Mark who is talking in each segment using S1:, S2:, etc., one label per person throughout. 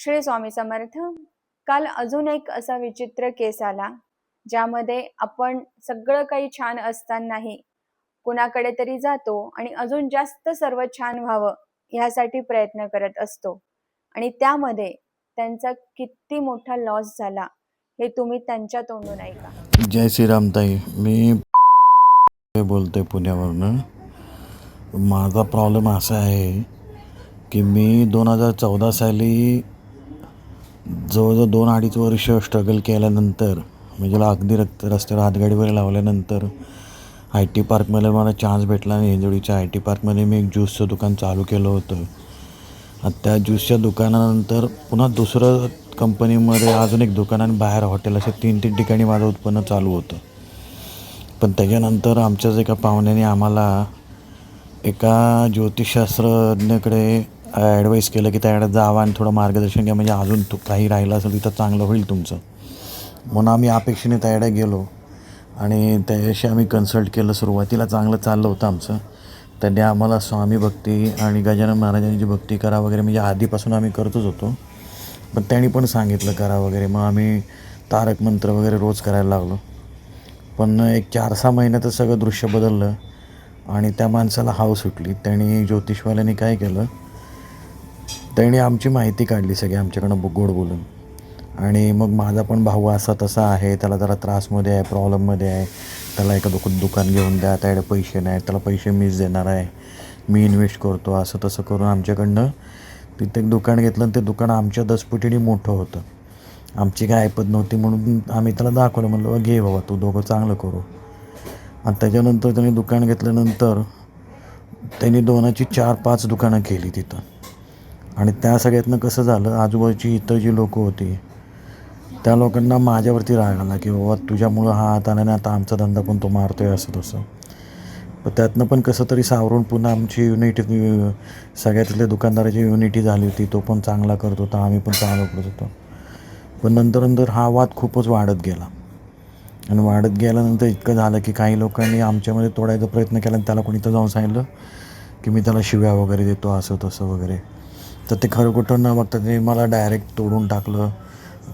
S1: श्री स्वामी समर्थ. काल अजून एक असा विचित्र केस आला, ज्यामध्ये आपण सगळं काही छान असतानाही कुणाकडे तरी जातो आणि अजून जास्त सर्व छान व्हावं ह्यासाठी प्रयत्न करत असतो आणि त्यामध्ये त्यांचा किती मोठा लॉस झाला हे तुम्ही त्यांच्या तोंडून ऐका.
S2: जय श्रीराम ताई, मी बोलतोय पुण्यावरनं. माझा प्रॉब्लेम असा आहे की मी 2014 साली जवळजवळ 2-2.5 वर्ष स्ट्रगल केल्यानंतर, म्हणजे अगदी रस्त्यावर हातगाडीवर लावल्यानंतर आय टी पार्कमध्ये मला चान्स भेटला आणि हिंजवडीच्या आय टी पार्कमध्ये मी एक ज्यूसचं दुकान चालू केलं होतं. त्या ज्यूसच्या दुकानानंतर पुन्हा दुसरं कंपनीमध्ये अजून एक दुकान आणि बाहेर हॉटेल, असे 3 ठिकाणी माझं उत्पन्न चालू होतं. पण त्याच्यानंतर आमच्याच एका पाहुण्याने आम्हाला एका ज्योतिषशास्त्रज्ञाकडे ॲडवाईस केलं की त्याकडे जावं आणि थोडं मार्गदर्शन घ्या, म्हणजे अजून काही राहिलं असेल तिथं चांगलं होईल तुमचं. म्हणून आम्ही अपेक्षेने त्याकडे गेलो आणि त्याच्याशी आम्ही कन्सल्ट केलं. सुरुवातीला चांगलं चाललं होतं आमचं. त्यांनी आम्हाला स्वामी भक्ती आणि गजानन महाराजांची भक्ती करा वगैरे, म्हणजे आधीपासून आम्ही करतच होतो, पण त्यांनी पण सांगितलं करा वगैरे. मग आम्ही तारक मंत्र वगैरे रोज करायला लागलो. पण एक 4-6 महिन्यातच सगळं दृश्य बदललं आणि त्या माणसाला हाव सुटली. त्यांनी ज्योतिषवाल्याने काय केलं, त्यांनी आमची माहिती काढली सगळी आमच्याकडं गोड बोलून. आणि मग माझा पण भाऊ असा तसा आहे, त्याला जरा त्रासमध्ये आहे, प्रॉब्लेममध्ये आहे, त्याला एका दुकान घेऊन द्या, त्याकडे पैसे नाही, त्याला पैसे मीच देणार आहे, मी इन्व्हेस्ट करतो, असं तसं करून आमच्याकडनं तिथे एक दुकान घेतलं. आणि ते दुकान आमच्या 10 पटीने मोठं होतं. आमची काय ऐपत नव्हती म्हणून आम्ही त्याला दाखवलं, म्हणलं घे बाबा तू, दोघं चांगलं करू. आणि त्याच्यानंतर त्यांनी दुकान घेतल्यानंतर त्यांनी 2ची 4-5 दुकानं केली तिथं. आणि त्या सगळ्यातनं कसं झालं, आजूबाजूची इतर जी लोकं होती त्या लोकांना माझ्यावरती राग आला की बाबा तुझ्यामुळं हा हात आला नाही, आता आमचा धंदा पण तो मारतो आहे, असं तसं. पण त्यातनं पण कसं तरी सावरून पुन्हा आमची युनिटी, सगळ्यातल्या दुकानदाराची युनिटी झाली होती. तो पण चांगला करत होता, आम्ही पण चांगलं करत होतो. पण नंतर हा वाद खूपच वाढत गेला. आणि वाढत गेल्यानंतर इतकं झालं की काही लोकांनी आमच्यामध्ये तोडायचा प्रयत्न केला आणि त्याला कोणी तर जाऊन सांगितलं की मी त्याला शिव्या वगैरे देतो, असं तसं वगैरे. तर ते खरं कुठं न बघता ते मला डायरेक्ट तोडून टाकलं,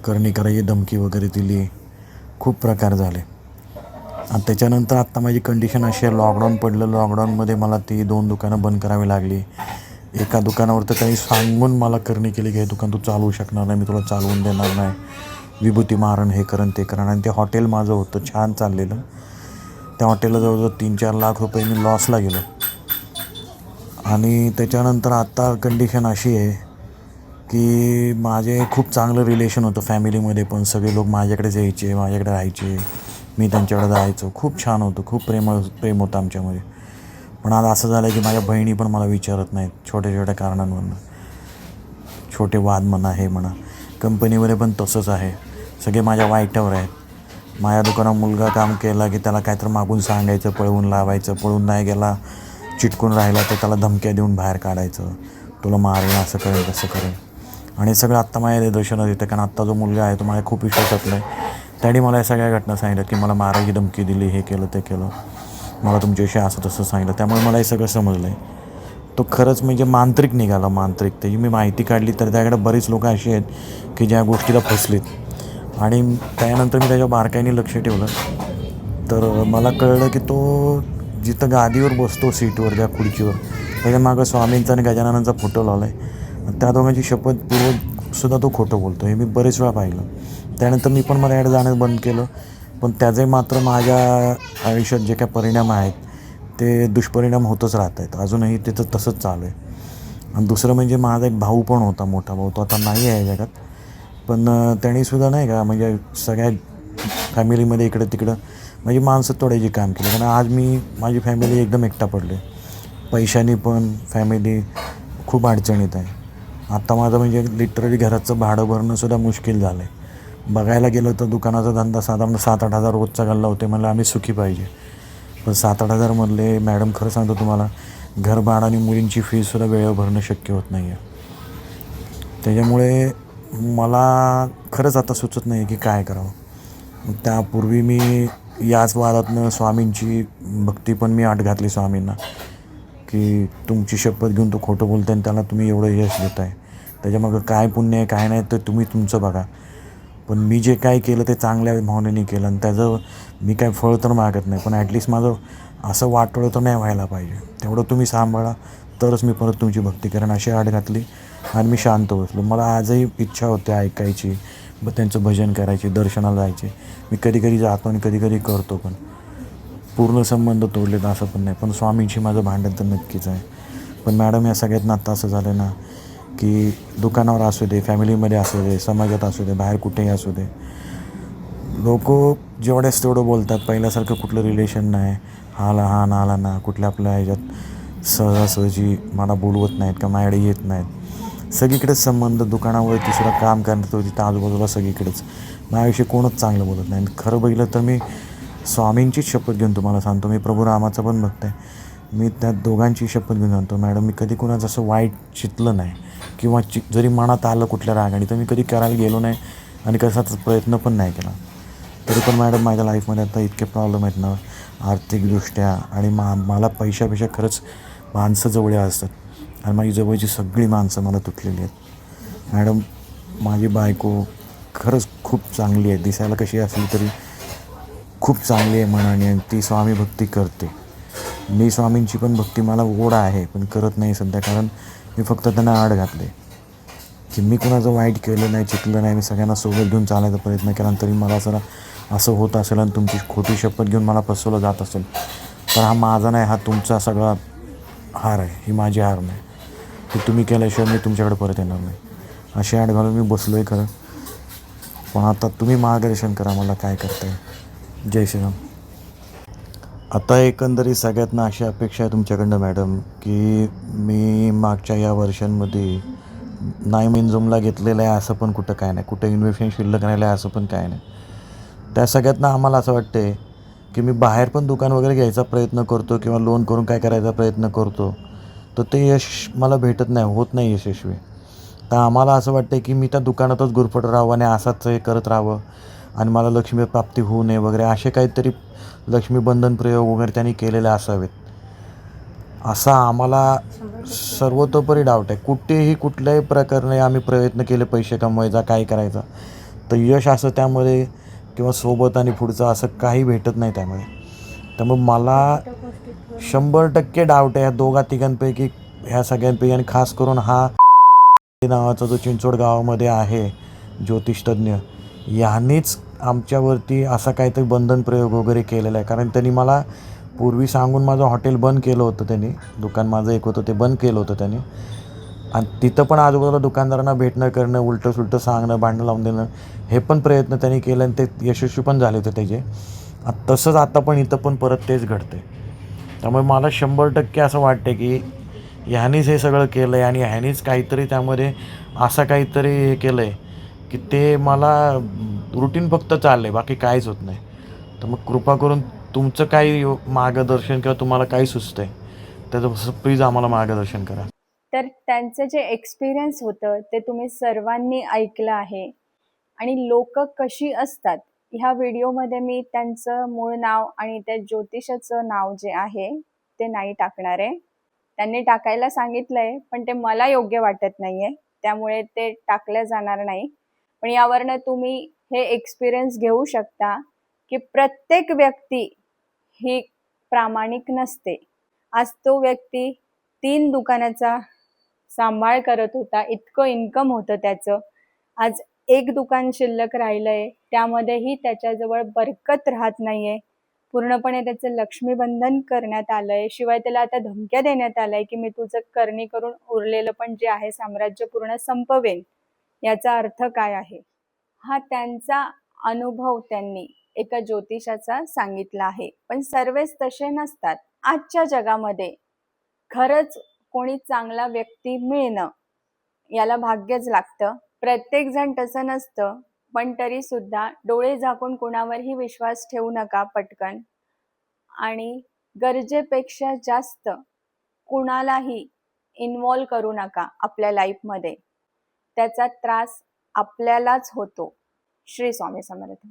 S2: करणी करायची धमकी वगैरे दिली, खूप प्रकार झाले. आणि त्याच्यानंतर आत्ता माझी कंडिशन अशी आहे, लॉकडाऊन पडलं. लॉकडाऊनमध्ये मला ती 2 दुकानं बंद करावी लागली. एका दुकानावर तर काही सांगून मला करणी केली की हे दुकान तू चालवू शकणार नाही, मी तुला चालवून देणार नाही, विभूती मारण, हे करण ते करण. आणि ते हॉटेल माझं होतं छान चाललेलं. त्या हॉटेलला जवळजवळ 3-4 लाख रुपये मी लॉसला गेलो. आणि त्याच्यानंतर आत्ता कंडिशन अशी आहे की माझे खूप चांगलं रिलेशन होतं फॅमिलीमध्ये, पण सगळे लोक माझ्याकडेच यायचे, माझ्याकडे राहायचे, मी त्यांच्याकडे जायचो. खूप छान होतं, खूप प्रेम होतं आमच्यामध्ये. पण आज असं झालं की माझ्या बहिणी पण मला विचारत नाहीत, छोट्या छोट्या कारणांवरनं, छोटे वाद म्हणा, हे म्हणा. कंपनीमध्ये पण तसंच आहे, सगळे माझ्या वाईटावर आहेत. माझ्या दुकानात मुलगा काम केला की त्याला काहीतरी मागून सांगायचं, पळवून लावायचं, पळून नाही गेला, चिटकून राहिला तर त्याला धमक्या देऊन बाहेर काढायचं, तुला मारेन, असं करेन तसं करेन. आणि सगळं आत्ता माझ्या निदर्शनात येतं, कारण आत्ता जो मुलगा आहे तो माझ्या खूप विश्वासातला आहे. त्याने मला या सगळ्या घटना सांगितल्या की मला मारायची धमकी दिली, हे केलं ते केलं, मला तुमच्याविषयी असं तसं सांगितलं. त्यामुळे मला हे सगळं समजलं आहे. तो खरंच म्हणजे मांत्रिक निघाला, मांत्रिक. त्याची मी माहिती काढली तर त्याकडे बरीच लोकं अशी आहेत की ज्या गोष्टीला फसलीत. आणि त्यानंतर मी त्याच्या बारकाईने लक्ष ठेवलं तर मला कळलं की तो जिथं गादीवर बसतो, सीटवर, त्या खुर्चीवर, त्याच्या मागं स्वामींचा आणि गजाननांचा फोटो लावला आहे. त्या दोघांची शपथपूर्वकसुद्धा तो खोटं बोलतो, हे मी बरेच वेळा पाहिलं. त्यानंतर मी पण मला ॲड जाणं बंद केलं. पण त्याचे मात्र माझ्या आयुष्यात जे काय परिणाम आहेत ते दुष्परिणाम होतच राहत आहेत. अजूनही तिथं तसंच चालू आहे. आणि दुसरं म्हणजे माझा एक भाऊ पण होता, मोठा भाऊ, तो आता नाही आहे जगात. पण त्यानेसुद्धा नाही का, म्हणजे सगळ्या फॅमिलीमध्ये इकडं तिकडं म्हणजे माणसं तोडायची काम केलं. कारण आज माझी फॅमिली एकदम एकटा पडले, पैशाने पण फॅमिली खूप अडचणीत आहे. आता माझं म्हणजे लिटरली घराचं भाडं भरणंसुद्धा मुश्किल झालं आहे. बघायला गेलं तर दुकानाचा धंदा साधारण 7-8 हजार रोजचा गल्ला होते. मला आम्ही सुखी पाहिजे, पण 7-8 हजारमधले मॅडम खरं सांगतो तुम्हाला, घरभाडं आणि मुलींची फीससुद्धा वेळेवर भरणं शक्य होत नाही आहे. त्याच्यामुळे मला खरंच आता सुचत नाही की काय करावं. त्यापूर्वी मी याच वादातनं स्वामींची भक्ती पण मी आट घातली स्वामींना की तुमची शपथ घेऊन तो खोटं बोलते आणि त्याला तुम्ही एवढं यश देत आहे, त्याच्यामागं काय पुण्य आहे काय नाही तर तुम्ही तुमचं बघा. पण मी जे काय केलं ते चांगल्या भावनेने केलं आणि त्याचं मी काय फळ तर मागत नाही, पण ॲटलिस्ट माझं असं वाटोळं तर नाही व्हायला पाहिजे. तेवढं तुम्ही सांभाळा तरच मी परत तुमची भक्ती करेन अशी आड घातली आणि मी शांत बसलो. मला आजही इच्छा होते ऐकायची, मग त्यांचं भजन करायची, दर्शनाला जायचे. मी कधी कधी जातो आणि कधी कधी करतो, पण पूर्ण संबंध तोडलेत असं पण नाही. पण स्वामींशी माझं भांडण तर नक्कीच आहे. पण मॅडम या सगळ्यात आता असं झालं ना की दुकानावर असू दे, फॅमिलीमध्ये असू दे, समाजात असू दे, बाहेर कुठेही असू दे, लोक जेवढ्याच तेवढं बोलतात. पहिल्यासारखं कुठलं रिलेशन नाही. हा लहान आला ना कुठल्या आपल्या ह्याच्यात सहजासहजी मला बोलवत नाहीत का माझ्याकडे येत नाहीत. सगळीकडेच संबंध, दुकानावर तिसरं काम करत होती तिथं आजूबाजूला सगळीकडेच माझ्याविषयी कोणच चांगलं बोलत नाही. खरं बघितलं तर मी स्वामींचीच शपथ घेऊन तुम्हाला सांगतो, मी प्रभू रामाचा पण भक्त आहे. मी त्या दोघांची शपथ घेऊन सांगतो मॅडम, मी कधी कुणाचं असं वाईट चितलं नाही किंवा जरी मनात आलं कुठल्या रागाने तर मी कधी करायला गेलो नाही आणि कशाचा प्रयत्न पण नाही केला. तरी पण मॅडम माझ्या लाईफमध्ये आता इतके प्रॉब्लेम आहेत ना आर्थिकदृष्ट्या, आणि मला पैशापेक्षा खरंच माणसं जवळ असतात आणि माझी जवळची सगळी माणसं मला तुटलेली आहेत. मॅडम माझी बायको खरंच खूप चांगली आहे, दिसायला कशी असली तरी खूप चांगली आहे मनाने आणि ती स्वामी भक्ती करते. मी स्वामींची पण भक्ती मला ओढ आहे पण करत नाही सध्या, कारण मी फक्त त्यांना आड घातले की मी कुणाचं वाईट केलं नाही, चितलं नाही. मी सगळ्यांना सोबत घेऊन चालायचा प्रयत्न केला, तरी मला जरा असं होत असेल आणि तुमची खोटी शपथ घेऊन मला फसवलं जात असेल तर हा माझा नाही, हा तुमचा सगळा हार आहे. ही माझी हार नाही, ती तुम्ही केल्याशिवाय मी तुमच्याकडे परत येणार नाही. अशी आड घालून मी बसलो आहे खरं, पण आता तुम्ही मार्गदर्शन करा मला काय करताय. जय श्रीराम. आता एकंदरीत सगळ्यातनं अशी अपेक्षा आहे तुमच्याकडनं मॅडम की मी मागच्या या वर्षांमध्ये नाही मिनझुमला घेतलेलं आहे असं पण कुठं काय नाही, कुठं इन्व्हेस्टमेंट शिल्लक राहिलं आहे असं पण काय नाही. त्या सगळ्यातनं आम्हाला असं वाटते की मी बाहेर पण दुकान वगैरे घ्यायचा प्रयत्न करतो किंवा लोन करून काय करायचा प्रयत्न करतो, तर ते यश मला भेटत नाही, होत नाही यशस्वी. तर आम्हाला असं वाटतं की मी त्या दुकानातच गुरफट राहावं आणि असाच हे करत राहावं आणि मला लक्ष्मी प्राप्ती होऊ नये वगैरे असे काहीतरी लक्ष्मीबंधन प्रयोग वगैरे त्यांनी केलेले असावेत असा आम्हाला सर्वतोपरी डाऊट आहे. कुठेही कुठल्याही प्रकारे आम्ही प्रयत्न केले पैसे कमवायचा काय करायचा तर यश असं त्यामध्ये किंवा सोबत आणि पुढचं असं काही भेटत नाही त्यामध्ये. त्यामुळे मला 100% डाऊट आहे ह्या दोघा तिघांपैकी, ह्या सगळ्यांपैकी, आणि खास करून हा नावाचा जो चिंचवड गावामध्ये आहे ज्योतिषतज्ञ, ह्यांनीच आमच्यावरती असा काहीतरी बंधन प्रयोग वगैरे केलेला आहे. कारण त्यांनी मला पूर्वी सांगून माझं हॉटेल बंद केलं होतं, त्यांनी दुकान माझं एक होतं ते बंद केलं होतं त्यांनी, आणि तिथं पण आजूबाजूला दुकानदारांना भेटणं करणं, उलटं सुलटं सांगणं, भांडणं लावून देणं, हे पण प्रयत्न त्यांनी केले आणि ते यशस्वी पण झाले होते त्याचे. तसंच आता पण इथं पण परत तेच घडते. त्यामुळे मला 100% असं वाटते की ह्यानीच हे सगळं केलं आहे आणि ह्यानीच काहीतरी त्यामध्ये असं काहीतरी हे केलं आहे की ते मला रुटीन फक्त चाललं आहे, बाकी काहीच होत नाही. तर मग कृपा करून तुमचं काही मार्गदर्शन किंवा तुम्हाला काही सुचतं आहे त्याचं प्लीज आम्हाला मार्गदर्शन करा.
S1: तर त्यांचं जे एक्सपिरियन्स होतं ते तुम्ही सर्वांनी ऐकलं आहे. आणि लोक कशी असतात ह्या व्हिडिओमध्ये मी त्यांचं मूळ नाव आणि त्या ज्योतिषाचं नाव जे आहे ते नाही टाकणार आहे. त्यांनी टाकायला सांगितलंय पण ते मला योग्य वाटत नाहीये, त्यामुळे ते टाकलं जाणार नाही. पण यावरनं तुम्ही हे एक्सपिरियन्स घेऊ शकता की प्रत्येक व्यक्ती ही प्रामाणिक नसते. आज तो व्यक्ती 3 दुकानाचा सांभाळ करत होता, इतकं इन्कम होतं त्याचं. आज एक दुकान शिल्लक राहिलंय, त्यामध्येही त्याच्याजवळ बरकत राहत नाहीये. पूर्णपणे त्याचं लक्ष्मीबंधन करण्यात आलंय. शिवाय त्याला आता धमक्या देण्यात आलाय की मी तुझं करणी करून उरलेलं पण जे आहे साम्राज्य पूर्ण संपवेन. याचा अर्थ काय आहे? हा त्यांचा अनुभव त्यांनी एका ज्योतिषाचा सांगितला आहे. पण सर्वच तसे नसतात. आजच्या जगामध्ये खरंच कोणी चांगला व्यक्ती मिळणं याला भाग्यच लागतं. प्रत्येक जण तसं नसतं, पण तरी सुद्धा डोळे झाकून कोणावरही विश्वास ठेवू नका पटकन. आणि गरजेपेक्षा जास्त कुणालाही इन्व्हॉल्व करू नका आपल्या लाईफमध्ये. त्याचा त्रास आपल्यालाच होतो. श्री स्वामी समर्थ.